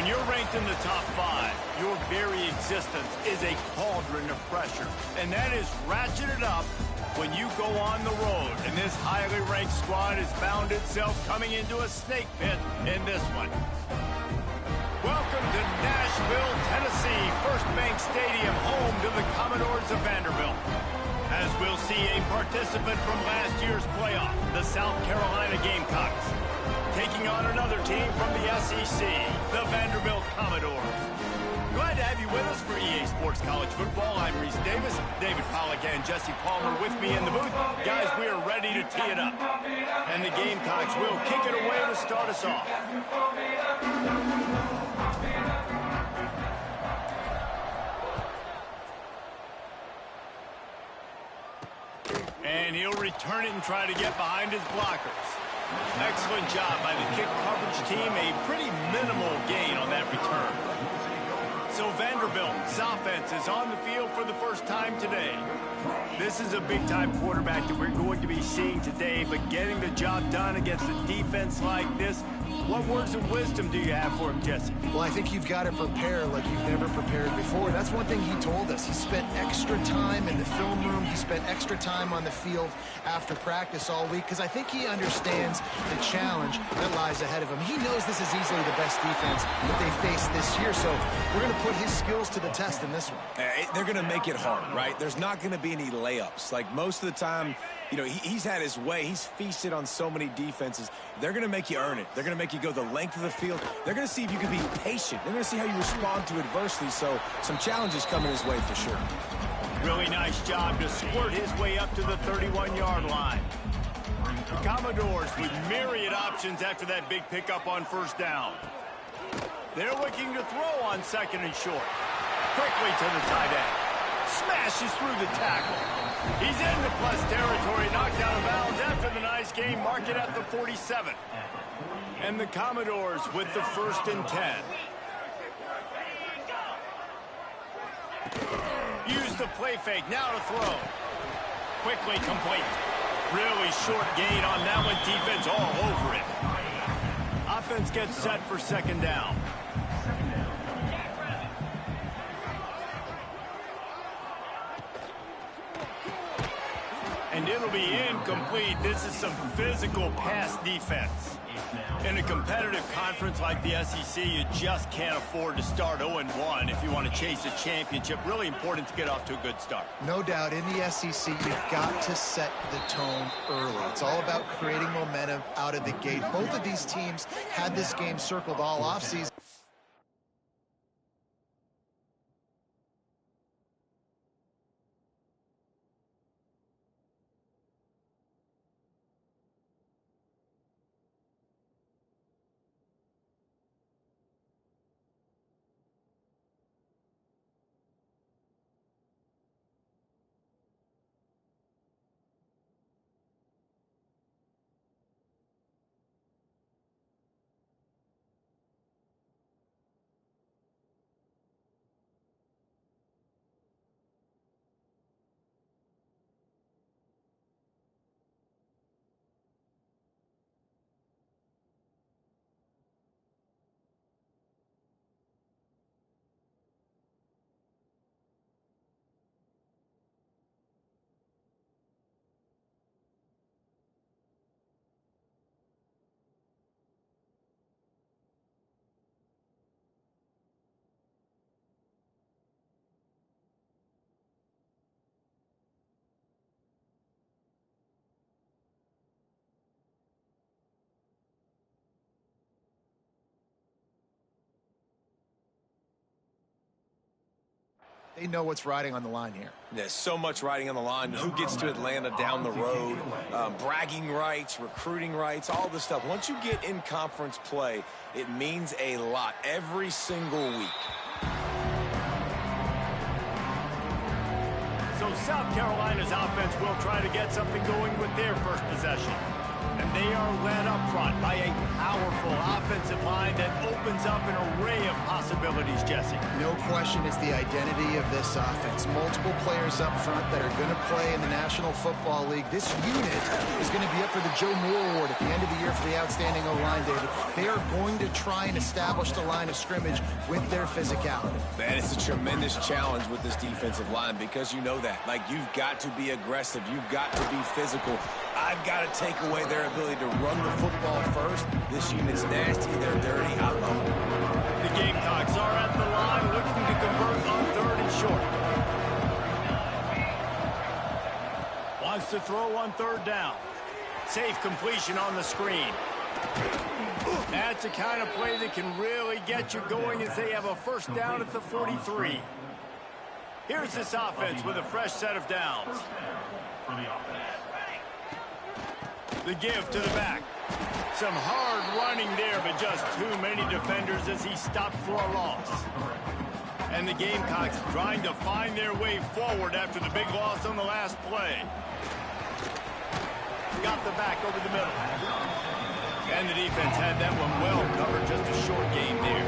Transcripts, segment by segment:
you're ranked in the top 5, your very existence is a cauldron of pressure. And that is ratcheted up when you go on the road. And this highly ranked squad has found itself coming into a snake pit in this one. Welcome to Nashville, Tennessee, First Bank Stadium, home to the Commodores of Vanderbilt. As we'll see a participant from last year's playoff, the South Carolina Gamecocks, taking on another team from the SEC, the Vanderbilt Commodores. Glad to have you with us for EA Sports College Football. I'm Reese Davis, David Pollack and Jesse Palmer with me in the booth. Guys, we are ready to tee it up. And the Gamecocks will kick it away to start us off. And he'll return it and try to get behind his blockers. Excellent job by the kick coverage team. A pretty minimal gain on that return. So Vanderbilt's offense is on the field for the first time today. This is a big-time quarterback that we're going to be seeing today, but getting the job done against a defense like this, what words of wisdom do you have for him, Jesse? Well, I think you've got to prepare like you've never prepared before. That's one thing he told us. He spent extra time in the film room. He spent extra time on the field after practice all week because I think he understands the challenge that lies ahead of him. He knows this is easily the best defense that they face this year, so we're going to put his skills to the test in this one. They're going to make it hard, right? There's not going to be any layups. Like most of the time, you know, he's had his way. He's feasted on so many defenses. They're going to make you earn it. They're going to make you go the length of the field. They're going to see if you can be patient. They're going to see how you respond to adversity. So some challenges coming his way for sure. Really nice job to squirt his way up to the 31-yard line. The Commodores with myriad options after that big pickup on first down. They're looking to throw on second and short. Quickly to the tight end. Smashes through the tackle. He's into plus territory, knocked out of bounds after the nice game. Mark it at the 47. And the Commodores with the 1st and 10. Use the play fake, now to throw. Quickly complete. Really short gain on that one, defense all over it. Offense gets set for second down. And it'll be incomplete. This is some physical pass defense. In a competitive conference like the SEC, you just can't afford to start 0-1 if you want to chase a championship. Really important to get off to a good start. No doubt, in the SEC, you've got to set the tone early. It's all about creating momentum out of the gate. Both of these teams had this game circled all offseason. They know what's riding on the line here. There's so much riding on the line. Who gets to Atlanta down the road, bragging rights, recruiting rights, all this stuff. Once you get in conference play, it means a lot every single week. So South Carolina's offense will try to get something going with their first possession. And they are led up front by a powerful offensive line that opens up an array of possibilities, Jesse. No question it's the identity of this offense. Multiple players up front that are going to play in the National Football League. This unit is going to be up for the Joe Moore Award at the end of the year for the outstanding O-line, David. They are going to try and establish the line of scrimmage with their physicality. Man, it's a tremendous challenge with this defensive line because you know that. Like, you've got to be aggressive. You've got to be physical. I've got to take away their ability to run the football first. This unit's nasty. They're dirty. I love them. The Gamecocks are at the line looking to convert on 3rd and short. Wants to throw on 3rd down. Safe completion on the screen. That's the kind of play that can really get you going as they have a 1st down at the 43. Here's this offense with a fresh set of downs. The give to the back. Some hard running there, but just too many defenders as he stopped for a loss. And the Gamecocks trying to find their way forward after the big loss on the last play. Got the back over the middle. And the defense had that one well covered, just a short game there.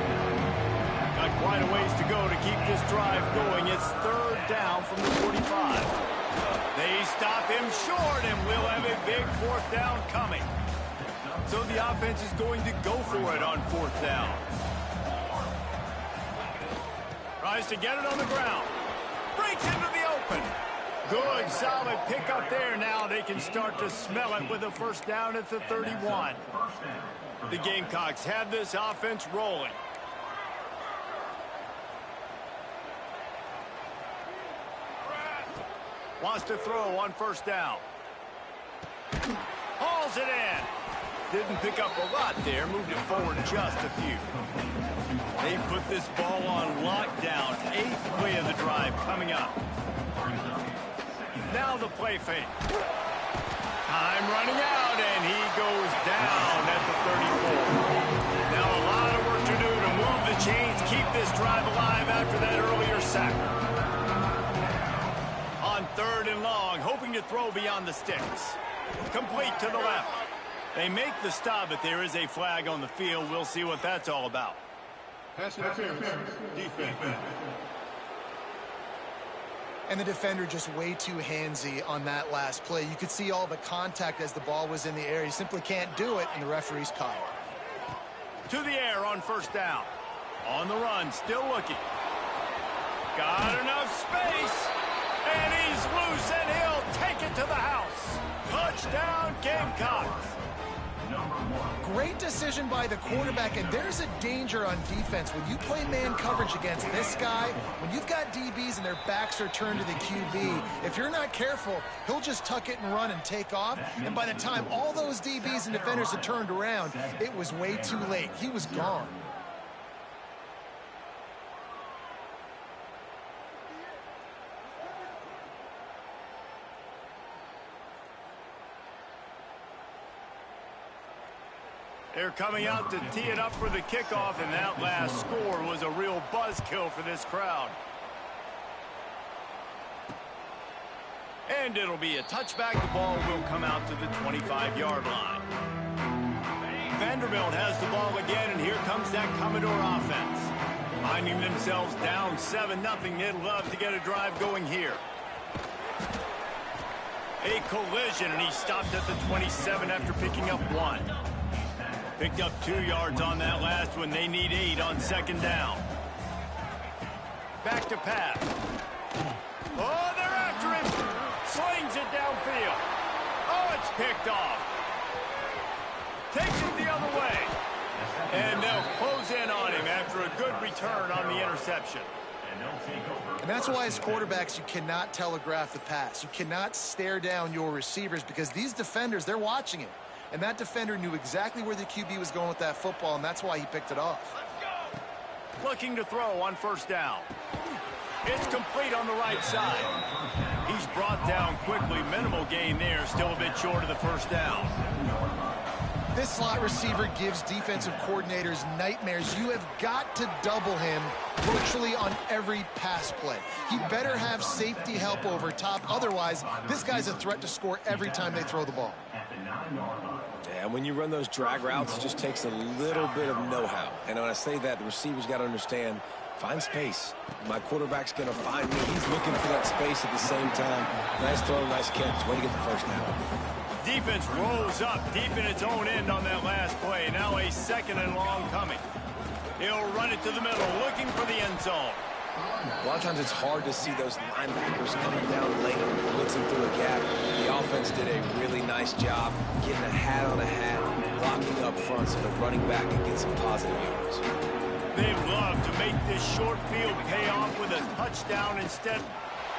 Got quite a ways to go to keep this drive going. It's 3rd down from the 45. They stop him short, and we'll have a big 4th down coming. So the offense is going to go for it on 4th down. Tries to get it on the ground. Breaks into the open. Good, solid pickup there. Now they can start to smell it with a 1st down at the 31. The Gamecocks have this offense rolling. Wants to throw on 1st down. Hauls it in. Didn't pick up a lot there. Moved it forward just a few. They put this ball on lockdown. 8th play of the drive coming up. Now the play fake. Time running out, and he goes down at the 34. Now a lot of work to do to move the chains, keep this drive alive after that earlier sack. On 3rd and long, hoping to throw beyond the sticks. Complete to the left. They make the stop, but there is a flag on the field. We'll see what that's all about. Pass interference, defense. And the defender just way too handsy on that last play. You could see all the contact as the ball was in the air. He simply can't do it, and the referee's call. To the air on 1st down. On the run, still looking. Got enough space. And he's loose, and he'll take it to the house. Touchdown, Gamecocks. Great decision by the quarterback, and there's a danger on defense. When you play man coverage against this guy, when you've got DBs and their backs are turned to the QB, if you're not careful, he'll just tuck it and run and take off. And by the time all those DBs and defenders had turned around, it was way too late. He was gone. They're coming out to tee it up for the kickoff, and that last score was a real buzzkill for this crowd. And it'll be a touchback. The ball will come out to the 25-yard line. Vanderbilt has the ball again, and here comes that Commodore offense. Finding themselves down 7-0. They'd love to get a drive going here. A collision, and he stopped at the 27 after picking up 1. Picked up 2 yards on that last one. They need 8 on 2nd down. Back to pass. Oh, they're after him. Slings it downfield. Oh, it's picked off. Takes it the other way. And they'll close in on him after a good return on the interception. And that's why as quarterbacks, you cannot telegraph the pass. You cannot stare down your receivers because these defenders, they're watching it. And that defender knew exactly where the QB was going with that football, and that's why he picked it off. Looking to throw on 1st down. It's complete on the right side. He's brought down quickly. Minimal gain there. Still a bit short of the 1st down. This slot receiver gives defensive coordinators nightmares. You have got to double him virtually on every pass play. He better have safety help over top. Otherwise, this guy's a threat to score every time they throw the ball. Yeah, when you run those drag routes, it just takes a little bit of know-how. And when I say that, the receiver's got to understand, find space. My quarterback's going to find me. He's looking for that space at the same time. Nice throw, nice catch. Way to get the first down. Defense rolls up deep in its own end on that last play. Now a 2nd and long coming. He'll run it to the middle, looking for the end zone. A lot of times it's hard to see those linebackers coming down late, blitzing through a gap. The offense did a really nice job getting a hat on a hat, blocking up front so the running back can get some positive yards. They'd love to make this short field pay off with a touchdown instead.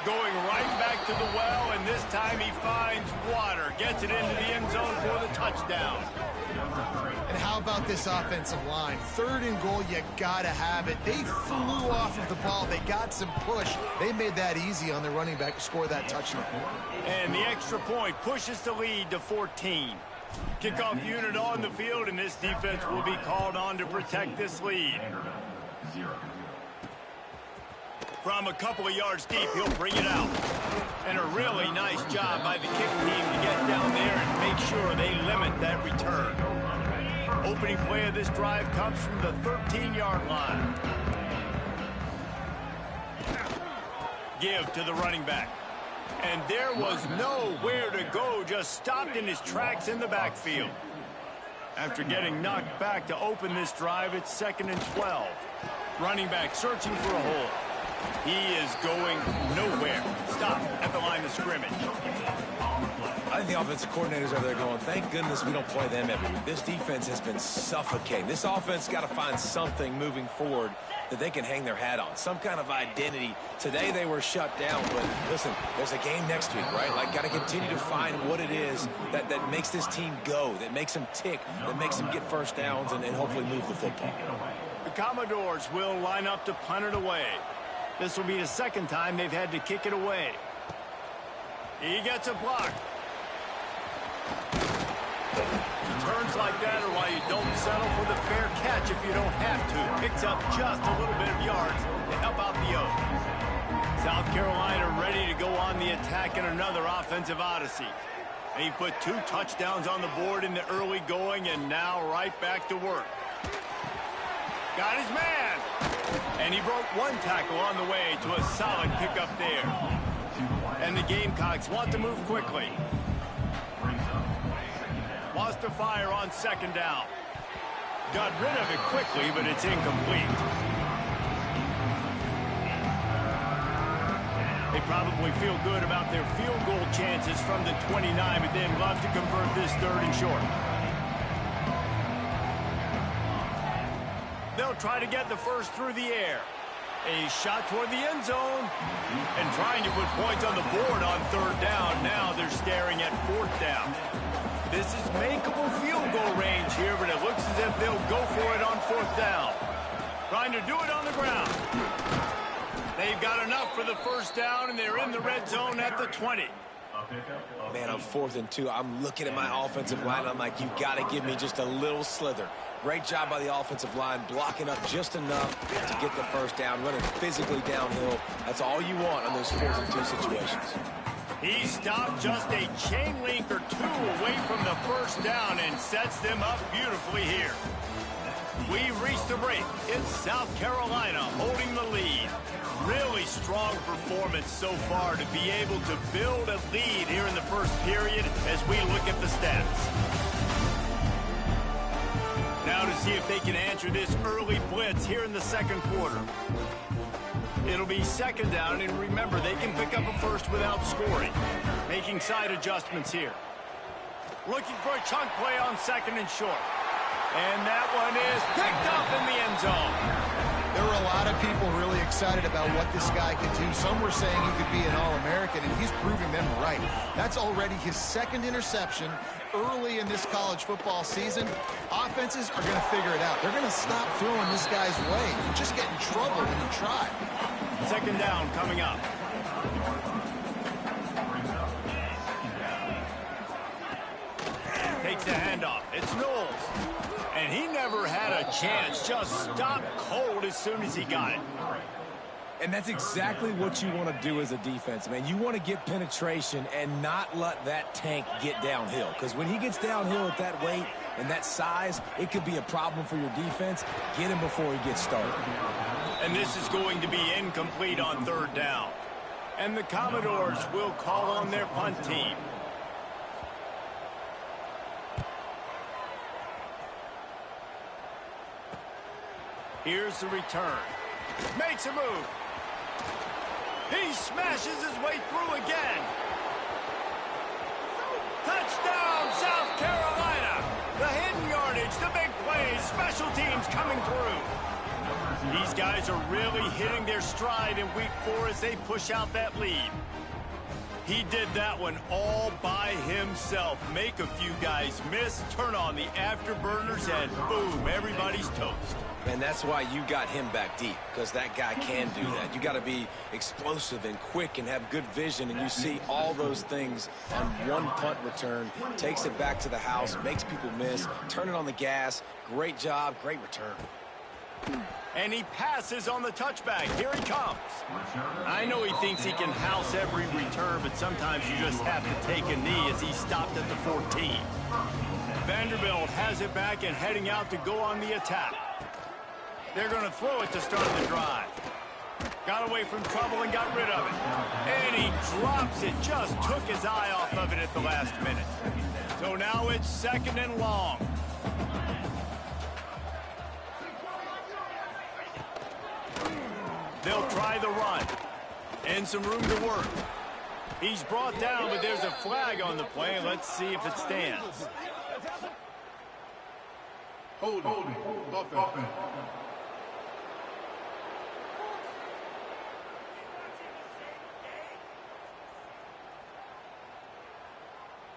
Going right back to the well, and this time he finds water. Gets it into the end zone for the touchdown. And how about this offensive line? 3rd and goal, you gotta have it. They flew off of the ball. They got some push. They made that easy on their running back to score that touchdown. And the extra point pushes the lead to 14. Kickoff unit on the field, and this defense will be called on to protect this lead. From a couple of yards deep, he'll bring it out. And a really nice job by the kick team to get down there and make sure they limit that return. Opening play of this drive comes from the 13-yard line. Give to the running back. And there was nowhere to go, just stopped in his tracks in the backfield. After getting knocked back to open this drive, it's 2nd and 12. Running back searching for a hole. He is going nowhere. Stop at the line of scrimmage. I think the offensive coordinators are there going, thank goodness we don't play them every week. This defense has been suffocating. This offense got to find something moving forward that they can hang their hat on, some kind of identity. Today they were shut down, but listen, there's a game next week, right? Like, got to continue to find what it is that makes this team go, that makes them tick, that makes them get first downs and hopefully move the football. The Commodores will line up to punt it away. This will be the 2nd time they've had to kick it away. He gets a block. Turns like that are why you don't settle for the fair catch if you don't have to. Picks up just a little bit of yards to help out the O. South Carolina ready to go on the attack in another offensive odyssey. He put 2 touchdowns on the board in the early going and now right back to work. Got his man. And he broke 1 tackle on the way to a solid pickup there. And the Gamecocks want to move quickly. Wants to fire on 2nd down. Got rid of it quickly, but it's incomplete. They probably feel good about their field goal chances from the 29, but they'd love to convert this 3rd and short. They'll try to get the first through the air. A shot toward the end zone. And trying to put points on the board on 3rd down. Now they're staring at 4th down. This is makeable field goal range here, but it looks as if they'll go for it on 4th down. Trying to do it on the ground. They've got enough for the first down, and they're in the red zone at the 20. Man, on 4th and 2, I'm looking at my offensive line. I'm like, you got to give me just a little slither. Great job by the offensive line, blocking up just enough to get the first down, running physically downhill. That's all you want on those 4th and 2 situations. He stopped just a chain link or 2 away from the first down and sets them up beautifully here. We reached the break. It's South Carolina holding the lead. Really strong performance so far to be able to build a lead here in the first period as we look at the stats. Now to see if they can answer this early blitz here in the 2nd quarter. It'll be 2nd down, and remember, they can pick up a first without scoring. Making side adjustments here. Looking for a chunk play on 2nd and short. And that one is picked up in the end zone. There were a lot of people really excited about what this guy could do. Some were saying he could be an All-American, and he's proving them right. That's already his 2nd interception early in this college football season. Offenses are going to figure it out. They're going to stop throwing this guy's way. You just get in trouble when you try. 2nd down coming up. Takes the handoff. It's Knowles. And he never had a chance. Just stopped cold as soon as he got it. And that's exactly what you want to do as a defense, man. You want to get penetration and not let that tank get downhill. Because when he gets downhill at that weight and that size, it could be a problem for your defense. Get him before he gets started. And this is going to be incomplete on third down. And the Commodores will call on their punt team. Here's the return. Makes a move. He smashes his way through again. Touchdown, South Carolina. The hidden yardage, the big plays, special teams coming through. These guys are really hitting their stride in week 4 as they push out that lead. He did that one all by himself. Make a few guys miss, turn on the afterburners, and boom, everybody's toast. And that's why you got him back deep, because that guy can do that. You got to be explosive and quick and have good vision, and you see all those things on one punt return. Takes it back to the house, makes people miss, turn it on the gas. Great job, great return. And he passes on the touchback. Here he comes. I know he thinks he can house every return, but sometimes you just have to take a knee as he stopped at the 14. Vanderbilt has it back and heading out to go on the attack. They're going to throw it to start the drive. Got away from trouble and got rid of it. And he drops it. Just took his eye off of it at the last minute. So now it's 2nd and long. They'll try the run. And some room to work. He's brought down, but there's a flag on the play. Let's see if it stands. Holding. Offense.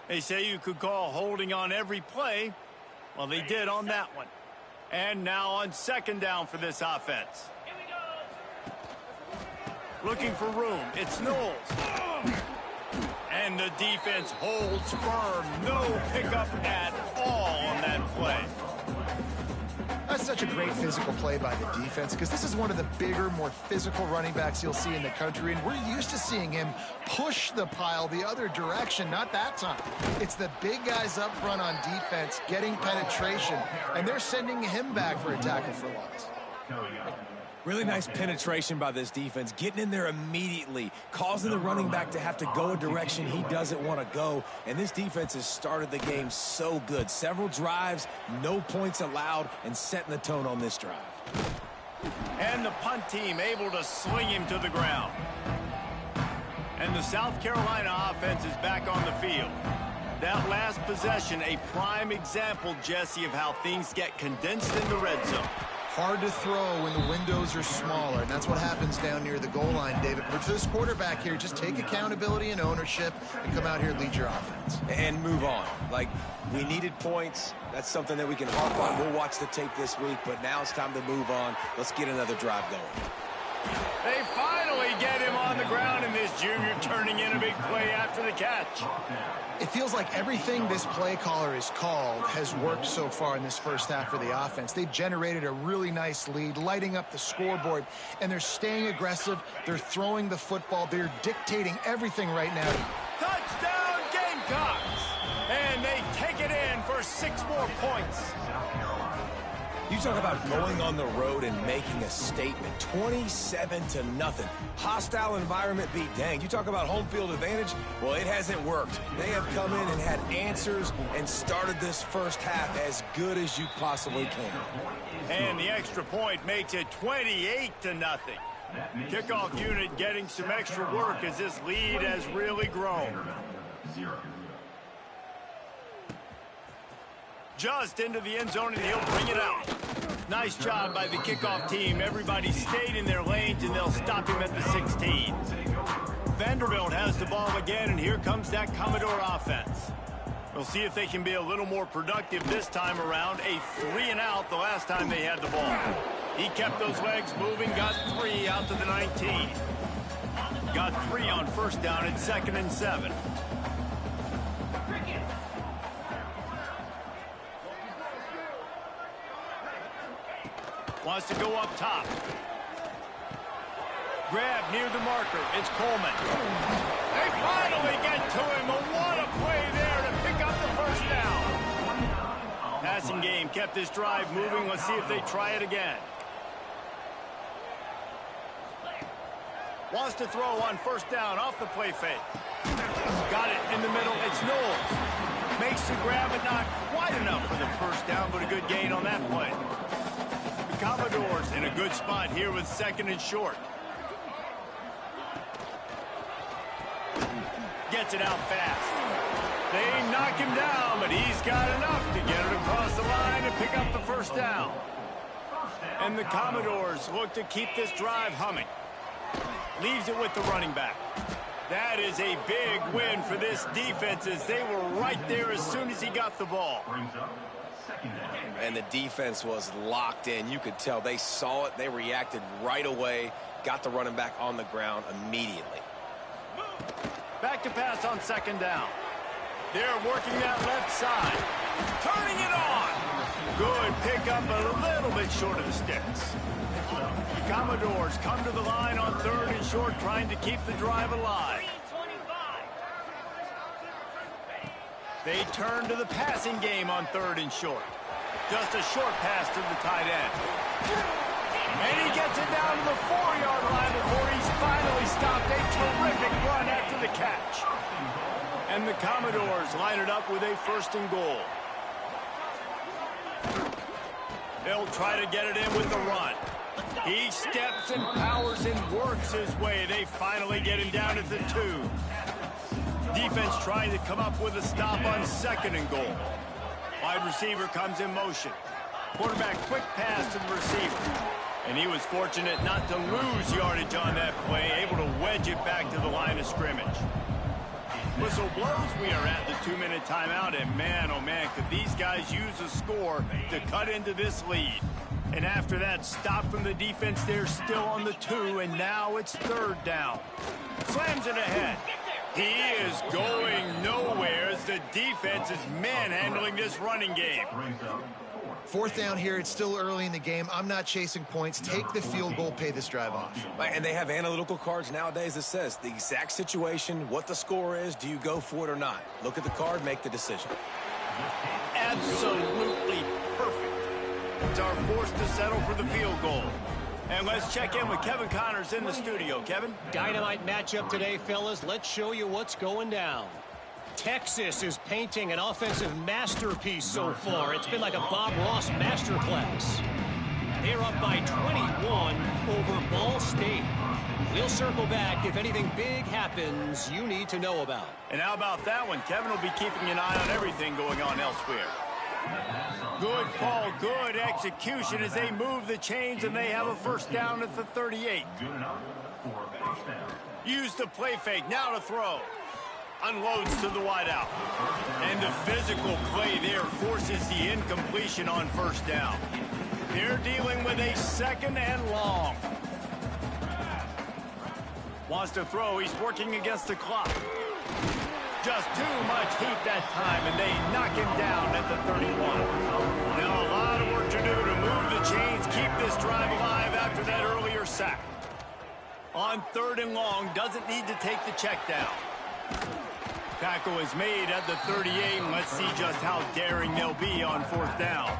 They say you could call holding on every play. Well, they did on that one. And now on 2nd down for this offense. Looking for room. It's Knowles. And the defense holds firm. No pickup at all on that play. That's such a great physical play by the defense, because this is one of the bigger, more physical running backs you'll see in the country, and we're used to seeing him push the pile the other direction. Not that time. It's the big guys up front on defense getting penetration, and they're sending him back for a tackle for loss. Really nice penetration by this defense, getting in there immediately, causing the running back to have to go a direction he doesn't want to go. And this defense has started the game so good. Several drives, no points allowed, and setting the tone on this drive. And the punt team able to sling him to the ground. And the South Carolina offense is back on the field. That last possession, a prime example, Jesse, of how things get condensed in the red zone. Hard to throw when the windows are smaller, and that's what happens down near the goal line, David. But for this quarterback here, just take accountability and ownership and come out here and lead your offense. And move on. Like, we needed points. That's something that we can harp on. We'll watch the tape this week, but now it's time to move on. Let's get another drive going. They finally get him on the ground, and this junior turning in a big play after the catch. It feels like everything this play caller has called has worked so far in this first half for the offense. They've generated a really nice lead, lighting up the scoreboard, and they're staying aggressive. They're throwing the football. They're dictating everything right now. Touchdown, Gamecocks! And they take it in for 6 more points. You talk about going on the road and making a statement. 27-0. Hostile environment beat dang. You talk about home field advantage. Well, it hasn't worked. They have come in and had answers and started this first half as good as you possibly can. And the extra point makes it 28-0. Kickoff unit getting some extra work as this lead has really grown. Just into the end zone, and he'll bring it out. Nice job by the kickoff team. Everybody stayed in their lanes, and they'll stop him at the 16. Vanderbilt has the ball again, and here comes that Commodore offense. We'll see if they can be a little more productive this time around. A 3-and-out the last time they had the ball. He kept those legs moving, got 3 out to the 19. Got 3 on first down at 2nd and 7. Wants to go up top. Grab near the marker. It's Coleman. They finally get to him. What a play there to pick up the first down. Passing game kept this drive moving. Let's see if they try it again. Wants to throw on first down off the play fake. Got it in the middle. It's Knowles. Makes the grab, but not quite enough for the first down, but a good gain on that play. The Commodores in a good spot here with 2nd and short. Gets it out fast. They knock him down, but he's got enough to get it across the line and pick up the first down. And the Commodores look to keep this drive humming. Leaves it with the running back. That is a big win for this defense as they were right there as soon as he got the ball. And the defense was locked in. You could tell they saw it. They reacted right away. Got the running back on the ground immediately. Back to pass on 2nd down. They're working that left side. Turning it on. Good pickup, but a little bit short of the sticks. The Commodores come to the line on 3rd and short, trying to keep the drive alive. They turn to the passing game on 3rd and short. Just a short pass to the tight end. And he gets it down to the 4-yard line before he's finally stopped. A terrific run after the catch. And the Commodores line it up with a 1st and goal. They'll try to get it in with the run. He steps and powers and works his way. They finally get him down at the 2. Defense trying to come up with a stop on 2nd and goal. Wide receiver comes in motion. Quarterback quick pass to the receiver. And he was fortunate not to lose yardage on that play, able to wedge it back to the line of scrimmage. Whistle blows. We are at the 2-minute timeout, and man, oh man, could these guys use a score to cut into this lead. And after that stop from the defense, they're still on the 2, and now it's 3rd down. Slams it ahead. He is going nowhere as the defense is manhandling this running game. 4th down here. It's still early in the game. I'm not chasing points. Take the field goal, pay this drive off. And they have analytical cards nowadays that says the exact situation, what the score is, do you go for it or not? Look at the card, make the decision. Absolutely perfect. It's our force to settle for the field goal. And let's check in with Kevin Connors in the studio. Kevin? Dynamite matchup today, fellas. Let's show you what's going down. Texas is painting an offensive masterpiece so far. It's been like a Bob Ross masterclass. They're up by 21 over Ball State. We'll circle back if anything big happens you need to know about. And how about that one? Kevin will be keeping an eye on everything going on elsewhere. Good call, good execution as they move the chains, and they have a 1st down at the 38. Use the play fake, now to throw. Unloads to the wideout. And the physical play there forces the incompletion on 1st down. They're dealing with a 2nd and long. Wants to throw, he's working against the clock. Just too much heat that time, and they knock him down at the 31. Now a lot of work to do to move the chains, keep this drive alive after that earlier sack. On 3rd and long, doesn't need to take the check down. Tackle is made at the 38, and let's see just how daring they'll be on 4th down.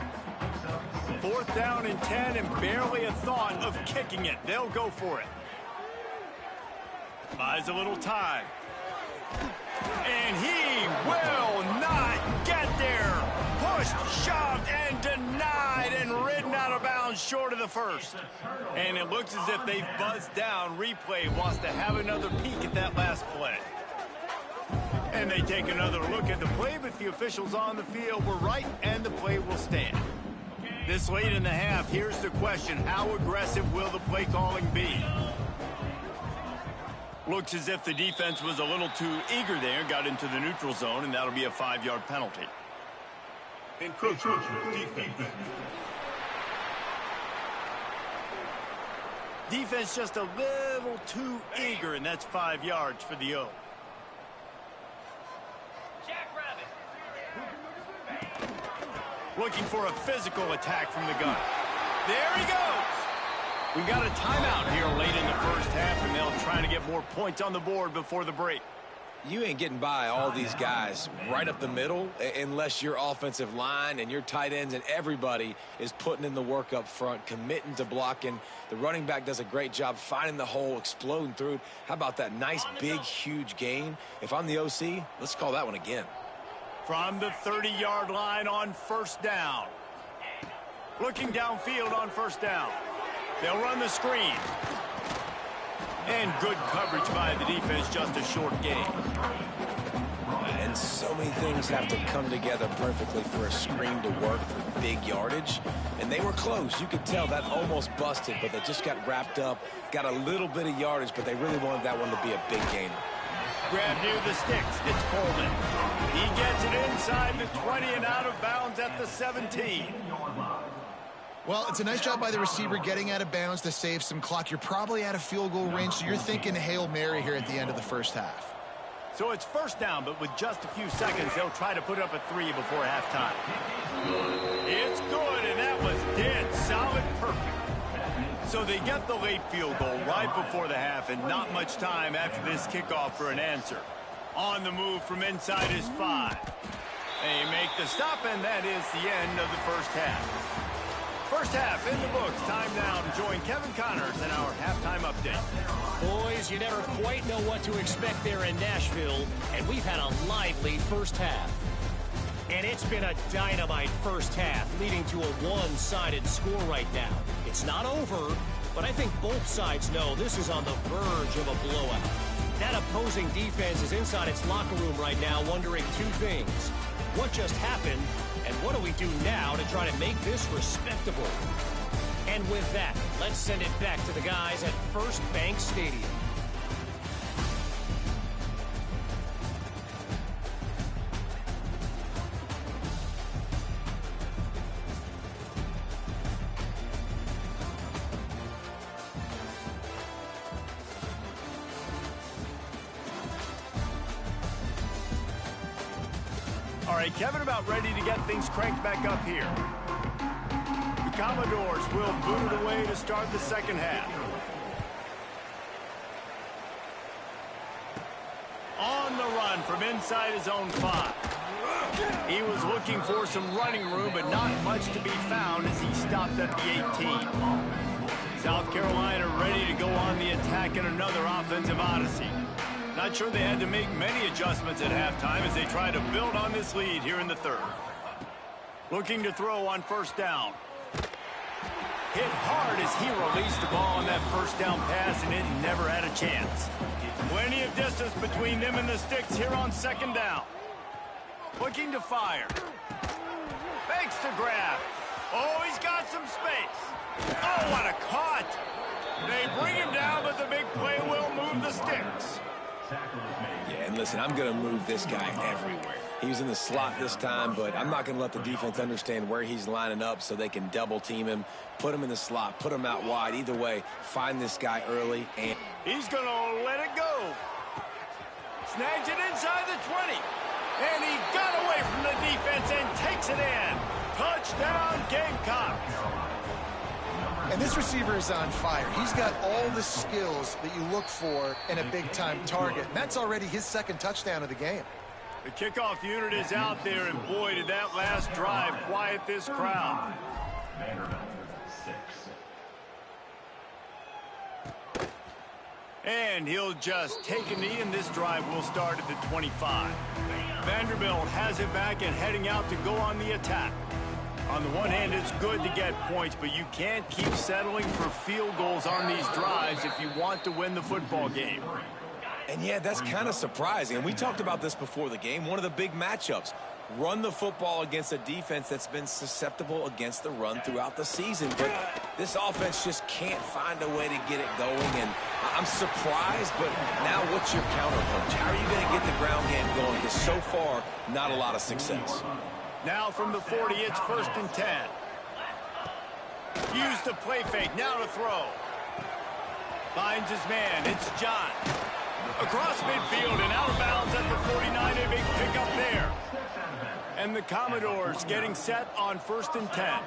4th down and 10, and barely a thought of kicking it. They'll go for it. Buys a little time. And he will not get there. Pushed, shoved, and denied, and ridden out of bounds short of the 1st. And it looks as if they've buzzed down. Replay wants to have another peek at that last play. And they take another look at the play, but the officials on the field were right, and the play will stand. This late in the half, here's the question. How aggressive will the play calling be? Looks as if the defense was a little too eager there, got into the neutral zone, and that'll be a 5-yard penalty. Encroachment, defense. Defense just a little too eager, and that's 5 yards for the O. Looking for a physical attack from the gun. There he goes. We got a timeout here late in the first half, and they'll try to get more points on the board before the break. You ain't getting by all these guys right up the middle unless your offensive line and your tight ends and everybody is putting in the work up front, committing to blocking. The running back does a great job finding the hole, exploding through it. How about that nice, big, huge gain? If I'm the OC, let's call that one again. From the 30-yard line on first down. Looking downfield on first down. They'll run the screen. And good coverage by the defense, just a short gain. And so many things have to come together perfectly for a screen to work for big yardage. And they were close. You could tell that almost busted, but they just got wrapped up, got a little bit of yardage, but they really wanted that one to be a big gainer. Grab near the sticks. It's Coleman. He gets it inside the 20 and out of bounds at the 17. Well, it's a nice job by the receiver getting out of bounds to save some clock. You're probably out of field goal range, so you're thinking Hail Mary here at the end of the first half. So it's first down, but with just a few seconds, they'll try to put up a 3 before halftime. It's good, and that was dead solid perfect. So they get the late field goal right before the half, and not much time after this kickoff for an answer. On the move from inside is 5. They make the stop, and that is the end of the first half. First half in the books. Time now to join Kevin Connors in our halftime update. Boys, you never quite know what to expect there in Nashville, and we've had a lively first half. And it's been a dynamite first half, leading to a one-sided score right now. It's not over, but I think both sides know this is on the verge of a blowout. That opposing defense is inside its locker room right now wondering two things. What just happened? And what do we do now to try to make this respectable? And with that, let's send it back to the guys at First Bank Stadium. All right, Kevin, about ready to get things cranked back up here. The Commodores will boot it away to start the second half. On the run from inside his own 5. He was looking for some running room, but not much to be found as he stopped at the 18. South Carolina ready to go on the attack in another offensive odyssey. Not sure they had to make many adjustments at halftime as they try to build on this lead here in the third. Looking to throw on first down. Hit hard as he released the ball on that first down pass, and it never had a chance. Plenty of distance between them and the sticks here on second down. Looking to fire. Makes the grab. Oh, he's got some space. Oh, what a cut. They bring him down, but the big play will move the sticks. Yeah, and listen, I'm going to move this guy everywhere. He was in the slot this time, but I'm not going to let the defense understand where he's lining up so they can double team him, put him in the slot, put him out wide. Either way, find this guy early. And he's going to let it go. Snags it inside the 20. And he got away from the defense and takes it in. Touchdown, Gamecocks. And this receiver is on fire. He's got all the skills that you look for in a big-time target. And that's already his second touchdown of the game. The kickoff unit is out there, and boy, did that last drive quiet this crowd. And he'll just take a knee, and this drive will start at the 25. Vanderbilt has it back and heading out to go on the attack. On the one hand, it's good to get points, but you can't keep settling for field goals on these drives if you want to win the football game. And yeah, that's kind of surprising. And we talked about this before the game. One of the big matchups. Run the football against a defense that's been susceptible against the run throughout the season. But this offense just can't find a way to get it going. And I'm surprised, but now what's your counterpunch? How are you going to get the ground game going? Because so far, not a lot of success. Now from the 40, it's 1st and 10. Use the play fake, now to throw. Finds his man, it's John. Across midfield and out of bounds at the 49, a big pickup there. And the Commodores getting set on 1st and 10.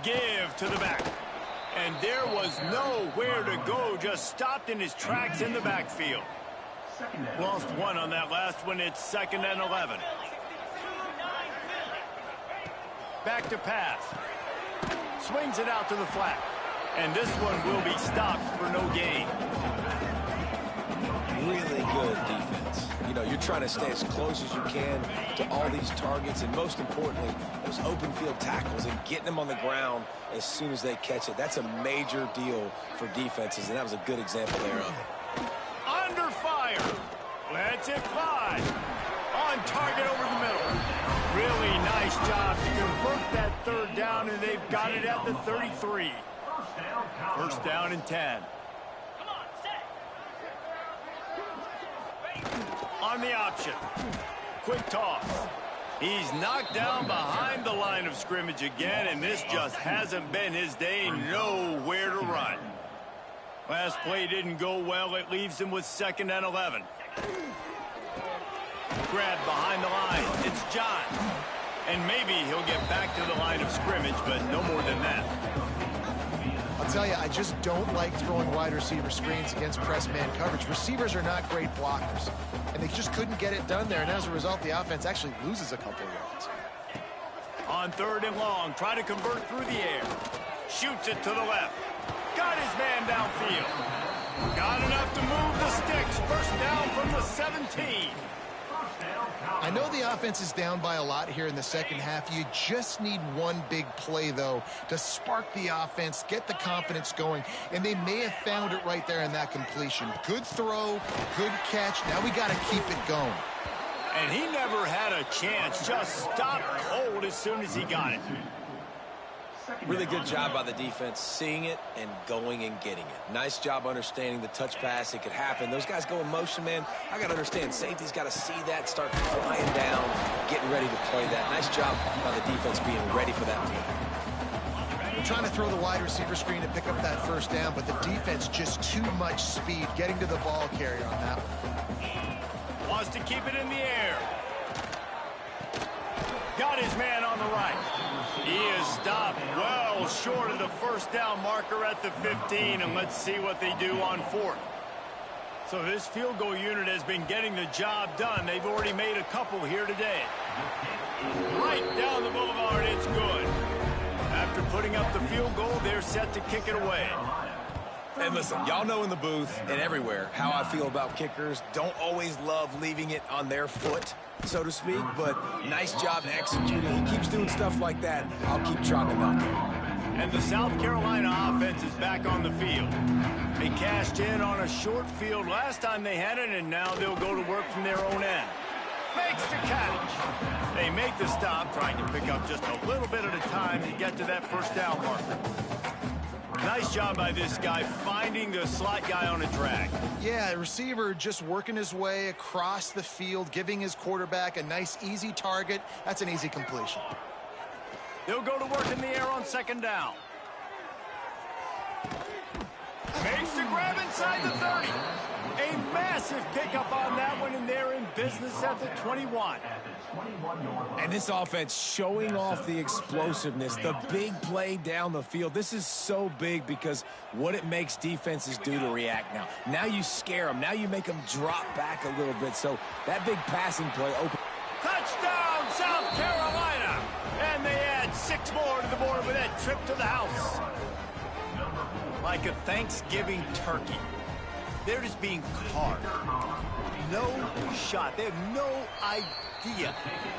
give to the back. And there was nowhere to go, just stopped in his tracks in the backfield. Lost one on that last one. It's 2nd and 11. Back to pass. Swings it out to the flat. And this one will be stopped for no gain. Really good defense. You know, you're trying to stay as close as you can to all these targets, and most importantly, those open field tackles and getting them on the ground as soon as they catch it. That's a major deal for defenses, and that was a good example there of it. Under fire. Lets it fly. On target over the middle. Really nice job to convert that 3rd down, and they've got it at the 33. 1st down and 10. On the option. Quick toss. He's knocked down behind the line of scrimmage again, and this just hasn't been his day. Nowhere to run. Last play didn't go well. It leaves him with 2nd and 11. Grabbed behind the line. It's John. And maybe he'll get back to the line of scrimmage, but no more than that. I'll tell you, I just don't like throwing wide receiver screens against press man coverage. Receivers are not great blockers, and they just couldn't get it done there, and as a result, the offense actually loses a couple of yards. On 3rd and long, try to convert through the air. Shoots it to the left. Got his man downfield. Got enough to move the sticks. 1st down from the 17. I know the offense is down by a lot here in the 2nd half. You just need one big play, though, to spark the offense, get the confidence going, and they may have found it right there in that completion. Good throw, good catch. Now we got to keep it going. And he never had a chance. Just stopped cold as soon as he got it. Really good job by the defense, seeing it and going and getting it. Nice job understanding the touch pass. It could happen. Those guys go in motion, man. I got to understand, safety's got to see that, start flying down, getting ready to play that. Nice job by the defense being ready for that play. We're trying to throw the wide receiver screen to pick up that 1st down, but the defense just too much speed getting to the ball carrier on that one. Wants to keep it in the air. Got his man on the right. He is stopped well short of the 1st down marker at the 15, and let's see what they do on 4th. So this field goal unit has been getting the job done. They've already made a couple here today. Right down the boulevard, it's good. After putting up the field goal, they're set to kick it away. And listen, y'all know in the booth and everywhere how I feel about kickers. Don't always love leaving it on their foot, so to speak, but nice job executing. He keeps doing stuff like that. I'll keep chalking out there. And the South Carolina offense is back on the field. They cashed in on a short field last time they had it, and now they'll go to work from their own end. Makes the catch. They make the stop, trying to pick up just a little bit at a time to get to that 1st down marker. Nice job by this guy finding the slot guy on a drag. Yeah, receiver just working his way across the field, giving his quarterback a nice, easy target. That's an easy completion. They'll go to work in the air on 2nd down. Makes the grab inside the 30. A massive pickup on that one, and they're in business at the 21. And this offense showing off the explosiveness, the big play down the field. This is so big because what it makes defenses do to react now. Now you scare them. Now you make them drop back a little bit. So that big passing play open. Touchdown, South Carolina! And they add 6 more to the board with that trip to the house. Like a Thanksgiving turkey. They're just being carved. No shot. They have no idea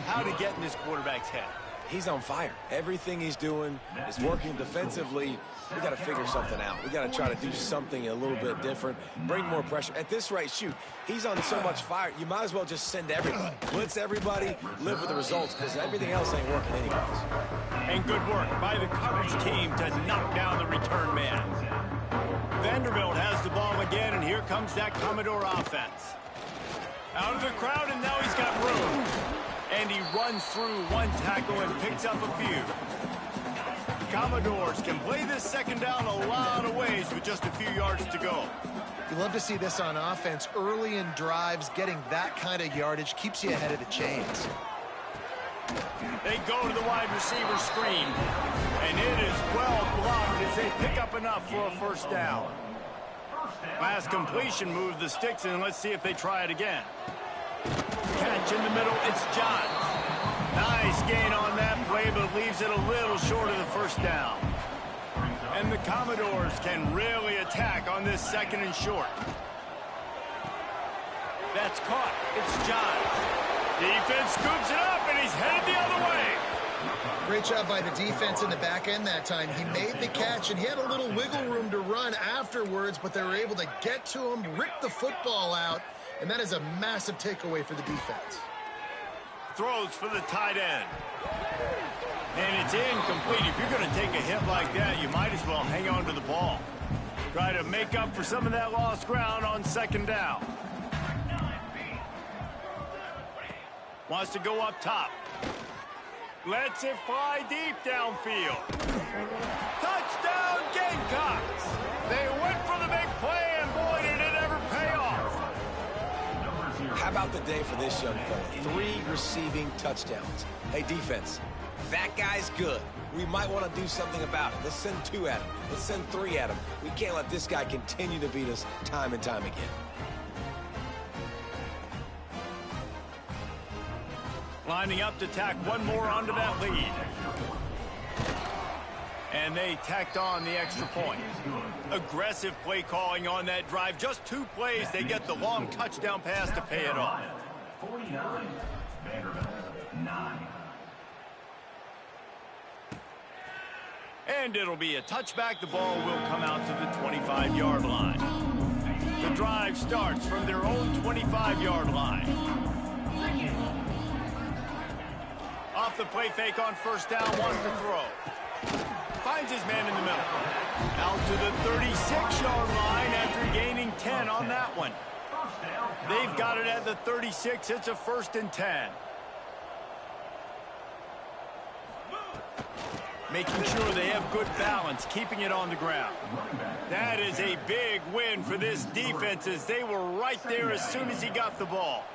how to get in this quarterback's head. He's on fire. Everything he's doing is working defensively. We got to figure something out. We got to try to do something a little bit different, bring more pressure. At this rate, shoot, he's on so much fire, you might as well just send everybody. Blitz everybody, live with the results, because everything else ain't working anyways. And good work by the coverage team to knock down the return man. Vanderbilt has the ball again, and here comes that Commodore offense. Out of the crowd, and now he's got room. And he runs through one tackle and picks up a few. Commodores can play this 2nd down a lot of ways with just a few yards to go. You love to see this on offense. Early in drives, getting that kind of yardage keeps you ahead of the chains. They go to the wide receiver screen. And it is well blocked as they pick up enough for a first down. Last completion moved the sticks in. Let's see if they try it again. Catch in the middle. It's John. Nice gain on that play, but leaves it a little short of the first down. And the Commodores can really attack on this 2nd and short. That's caught. It's John. Defense scoops it up, and he's headed the other way. Great job by the defense in the back end that time. He made the catch, and he had a little wiggle room to run afterwards, but they were able to get to him, rip the football out, and that is a massive takeaway for the defense. Throws for the tight end. And it's incomplete. If you're going to take a hit like that, you might as well hang on to the ball. Try to make up for some of that lost ground on 2nd down. Wants to go up top. Lets it fly deep downfield. Touchdown Gamecocks! They went for the big play, and boy, did it ever pay off. How about the day for this young fella? 3 receiving touchdowns. Hey, defense, that guy's good. We might want to do something about it. Let's send 2 at him. Let's send 3 at him. We can't let this guy continue to beat us time and time again. Lining up to tack one more onto that lead. And they tacked on the extra point. Aggressive play calling on that drive. Just 2 plays, they get the long touchdown pass to pay it off. 49, Vanderbilt, 9. And it'll be a touchback. The ball will come out to the 25-yard line. The drive starts from their own 25-yard line. Off the play fake on first down, wants to throw. Finds his man in the middle. Out to the 36-yard line after gaining 10 on that one. They've got it at the 36. It's a 1st and 10. Making sure they have good balance, keeping it on the ground. That is a big win for this defense as they were right there as soon as he got the ball.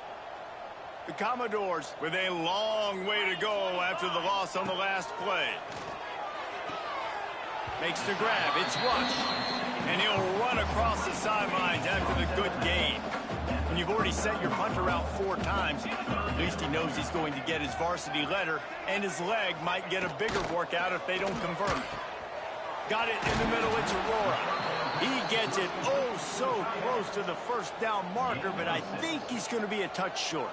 The Commodores with a long way to go after the loss on the last play. Makes the grab. It's Rush. And he'll run across the sidelines after the good gain. When you've already sent your punter out 4 times, at least he knows he's going to get his varsity letter, and his leg might get a bigger workout if they don't convert. Got it in the middle. It's Aurora. He gets it oh so close to the first down marker, but I think he's going to be a touch short.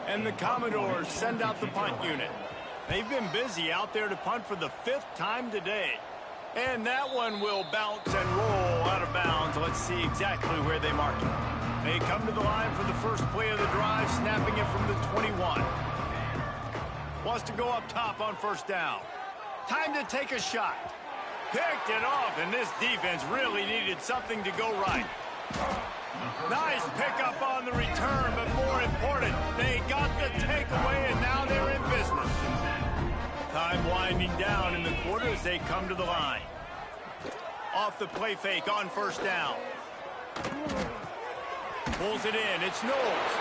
And the Commodores send out the punt unit. They've been busy out there to punt for the 5th time today. And that one will bounce and roll out of bounds. Let's see exactly where they mark it. They come to the line for the first play of the drive, snapping it from the 21. Wants to go up top on first down. Time to take a shot. Picked it off, and this defense really needed something to go right. Nice pickup on the return, but more important, they got the takeaway, and now they're in business. Time winding down in the quarter as they come to the line. Off the play fake on first down. Pulls it in. It's Knowles.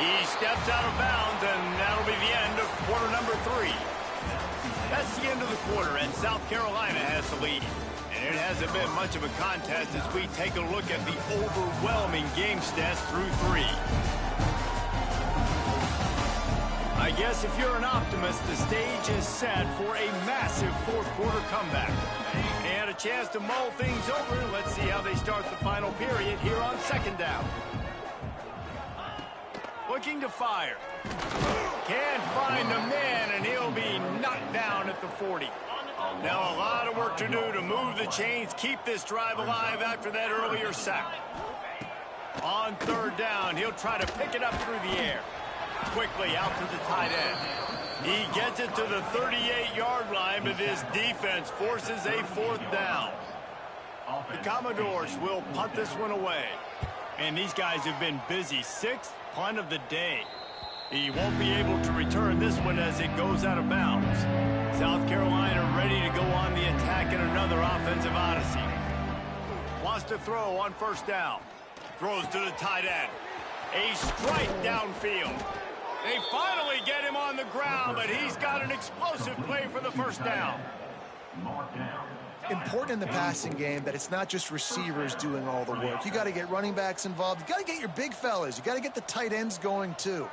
He steps out of bounds, and that'll be the end of quarter number 3. That's the end of the quarter, and South Carolina has the lead. And it hasn't been much of a contest as we take a look at the overwhelming game stats through 3. I guess if you're an optimist, the stage is set for a massive 4th quarter comeback. They had a chance to mull things over. Let's see how they start the final period here on 2nd down. Looking to fire. Can't find the man, and he'll be knocked down at the 40. Now a lot of work to do to move the chains, keep this drive alive after that earlier sack. On 3rd down, he'll try to pick it up through the air. Quickly out to the tight end. He gets it to the 38-yard line, but this defense forces a 4th down. The Commodores will punt this one away. And these guys have been busy. 6th punt of the day. He won't be able to return this one as it goes out of bounds. South Carolina ready to go on the attack in another offensive odyssey. Wants to throw on first down. Throws to the tight end. A strike downfield. They finally get him on the ground, but he's got an explosive play for the first down. Mark down. Important in the passing game that it's not just receivers doing all the work. You got to get running backs involved. You got to get your big fellas. You got to get the tight ends going too.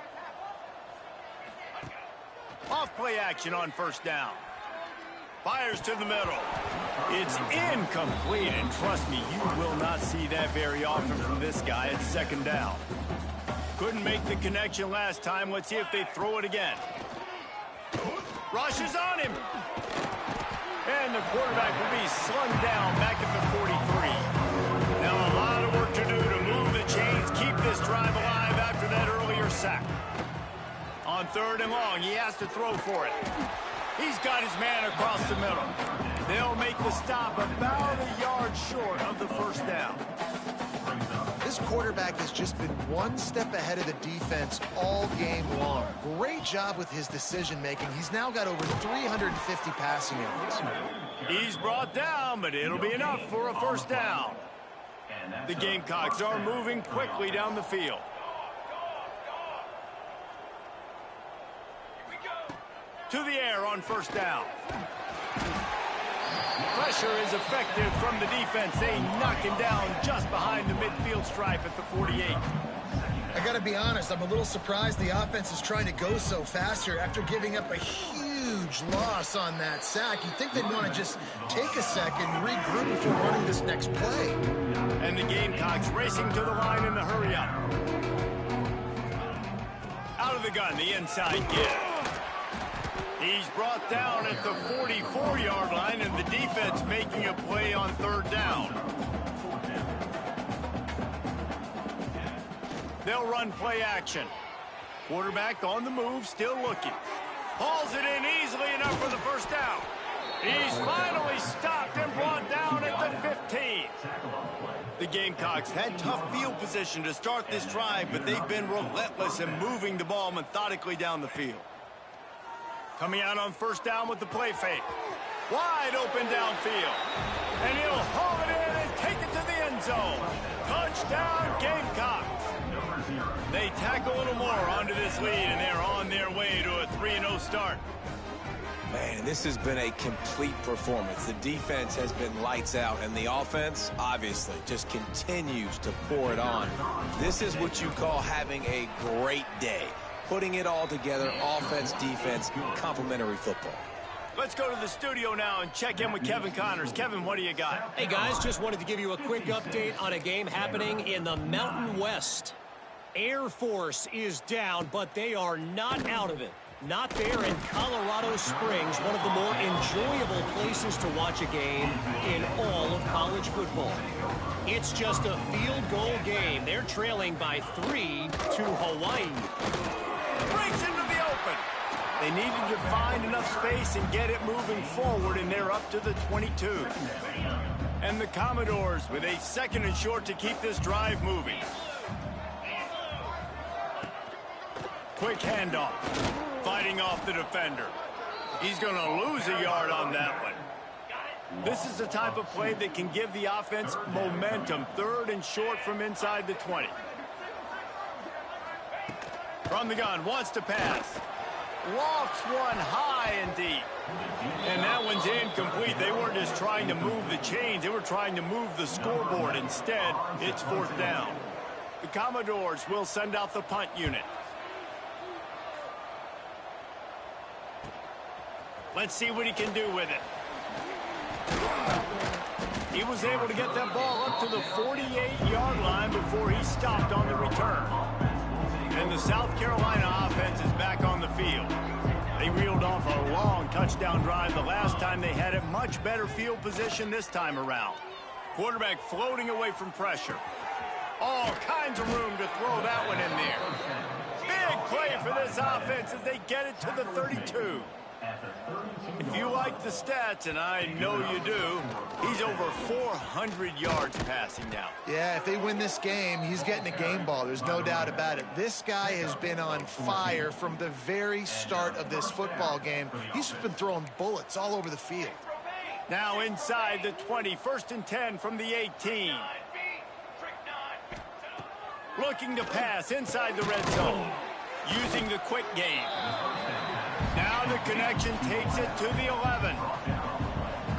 Off play action on first down. Fires to the middle. It's incomplete, and trust me, you will not see that very often from this guy at second down. Couldn't make the connection last time. Let's see if they throw it again. Rushes on him. And the quarterback will be slung down back at the 43. Now a lot of work to do to move the chains, keep this drive alive after that earlier sack. On third and long, he has to throw for it. He's got his man across the middle. They'll make the stop about a yard short of the first down. This quarterback has just been one step ahead of the defense all game long. Great job with his decision-making. He's now got over 350 passing yards. He's brought down, but it'll be enough for a first down. The Gamecocks are moving quickly down the field. To the air on first down. Pressure is effective from the defense. They knock him down just behind the midfield stripe at the 48. I got to be honest, I'm a little surprised the offense is trying to go so fast here after giving up a huge loss on that sack. You'd think they'd want to just take a second, regroup before running this next play. And the Gamecocks racing to the line in the hurry up. Out of the gun, the inside give. He's brought down at the 44-yard line, and the defense making a play on third down. They'll run play action. Quarterback on the move, still looking. Hauls it in easily enough for the first down. He's finally stopped and brought down at the 15. The Gamecocks had tough field position to start this drive, but they've been relentless in moving the ball methodically down the field. Coming out on first down with the play fake. Wide open downfield. And he'll haul it in and take it to the end zone. Touchdown, Gamecocks. They tack a little more onto this lead, and they're on their way to a 3-0 start. Man, this has been a complete performance. The defense has been lights out, and the offense, obviously, just continues to pour it on. This is what you call having a great day. Putting it all together, offense, defense, complementary football. Let's go to the studio now and check in with Kevin Connors. Kevin, what do you got? Hey, guys, just wanted to give you a quick update on a game happening in the Mountain West. Air Force is down, but they are not out of it. Not there in Colorado Springs, one of the more enjoyable places to watch a game in all of college football. It's just a field goal game. They're trailing by 3 to Hawaii. Breaks into the open. They needed to find enough space and get it moving forward, and they're up to the 22. And the Commodores with a second and short to keep this drive moving. Quick handoff. Fighting off the defender. He's going to lose a yard on that one. This is the type of play that can give the offense momentum. Third and short from inside the 20. From the gun, wants to pass. Lofts one high and deep. And that one's incomplete. They weren't just trying to move the chains. They were trying to move the scoreboard. Instead, it's fourth down. The Commodores will send out the punt unit. Let's see what he can do with it. He was able to get that ball up to the 48-yard line before he stopped on the return. And the South Carolina offense is back on the field. They reeled off a long touchdown drive the last time. They had a much better field position this time around. Quarterback floating away from pressure. All kinds of room to throw that one in there. Big play for this offense as they get it to the 32. If you like the stats, and I know you do, he's over 400 yards passing now. Yeah, if they win this game, he's getting a game ball. There's no doubt about it. This guy has been on fire from the very start of this football game. He's been throwing bullets all over the field. Now inside the 20, first and 10 from the 18. Looking to pass inside the red zone, using the quick game. Now the connection takes it to the 11.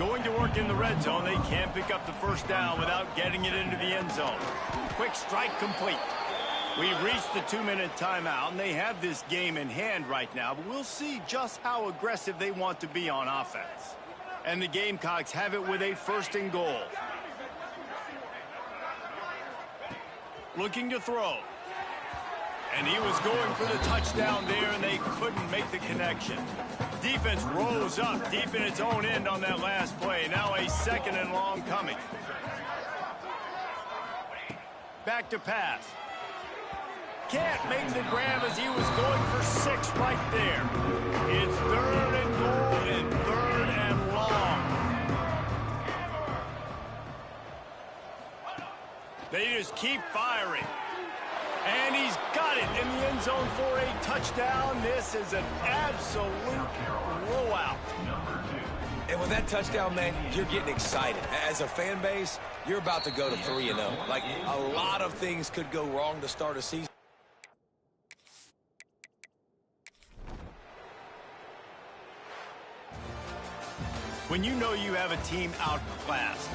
Going to work in the red zone, they can't pick up the first down without getting it into the end zone. Quick strike complete. We've reached the 2-minute timeout, and they have this game in hand right now, but we'll see just how aggressive they want to be on offense. And the Gamecocks have it with a 1st and goal. Looking to throw. And he was going for the touchdown there, and they couldn't make the connection. Defense rose up deep in its own end on that last play. Now a 2nd and long coming. Back to pass. Can't make the grab as he was going for 6 right there. It's 3rd and goal and 3rd and long. They just keep firing. And he's got it in the end zone for a touchdown. This is an absolute blowout. And with that touchdown, man, you're getting excited. As a fan base, you're about to go to 3-0. Like, a lot of things could go wrong to start a season. When you know you have a team outclassed,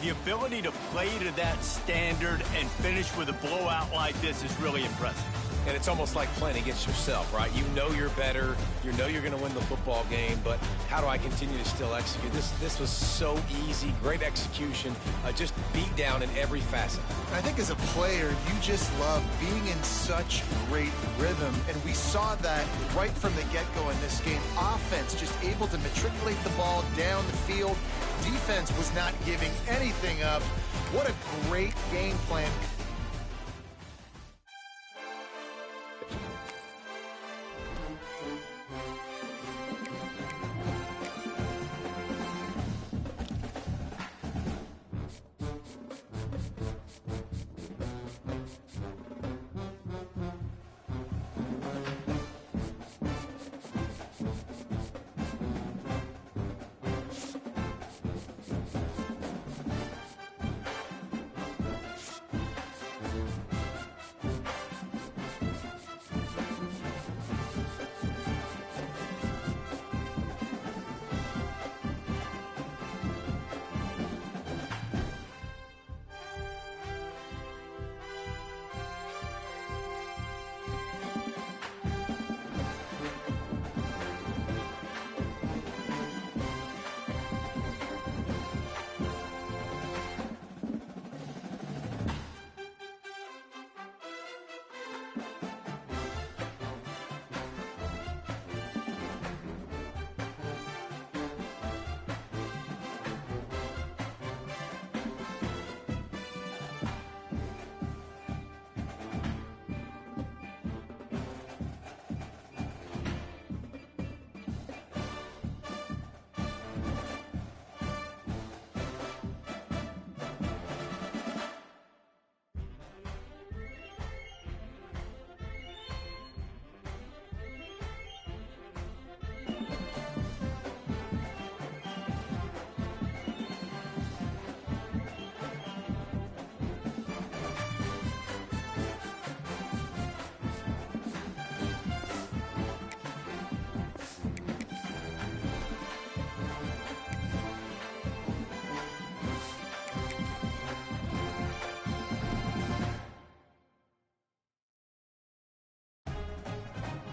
the ability to play to that standard and finish with a blowout like this is really impressive. And it's almost like playing against yourself, right? You know you're better. You know you're going to win the football game, but how do I continue to still execute? This was so easy. Great execution. Just beat down in every facet. I think as a player, you just love being in such great rhythm, and we saw that right from the get-go in this game. Offense just able to matriculate the ball down the field. Defense was not giving anything up. What a great game plan.